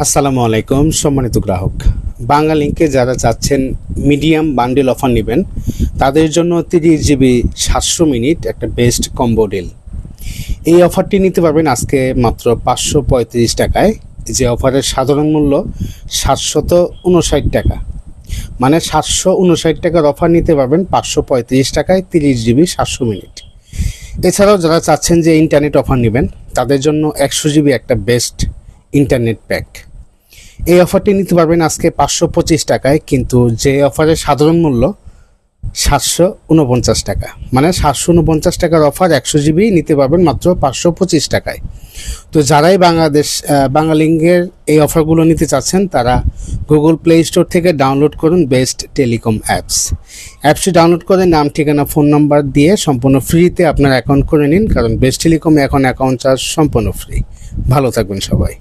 আসসালামু আলাইকুম সম্মানিত গ্রাহক। বাংলালিংকে যারা চাচ্ছেন মিডিয়াম বান্ডেল অফার নেবেন তাদের জন্য 30 GB 700 মিনিট একটা বেস্ট কম্বো ডিল। এই অফারটি নিতে পারবেন আজকে মাত্র 535 টাকায়, যে অফারের সাধারণ মূল্য 759 টাকা। মানে 759 টাকার অফার নিতে পারবেন 535 টাকায় 30 GB 700 মিনিট। এছাড়াও যারা চাচ্ছেন যে ইন্টারনেট অফার নেবেন তাদের জন্য 100 GB একটা বেস্ট ইন্টারনেট প্যাক। এই অফারটি নিতে পারবেন আজকে 525 টাকায়, কিন্তু যে অফারের সাধারণ মূল্য 749 টাকা। মানে 749 টাকার অফার 100 GB নিতে পারবেন মাত্র 525 টাকায়। তো যারাই বাংলালিংকের এই অফারগুলো নিতে চাচ্ছেন তারা গুগল প্লে স্টোর থেকে ডাউনলোড করুন বেস্ট টেলিকম অ্যাপসটি ডাউনলোড করে নাম, ঠিকানা, ফোন নাম্বার দিয়ে সম্পূর্ণ ফ্রিতে আপনার অ্যাকাউন্ট করে নিন, কারণ বেস্ট টেলিকমে এখন অ্যাকাউন্ট চার্জ সম্পূর্ণ ফ্রি। ভালো থাকবেন সবাই।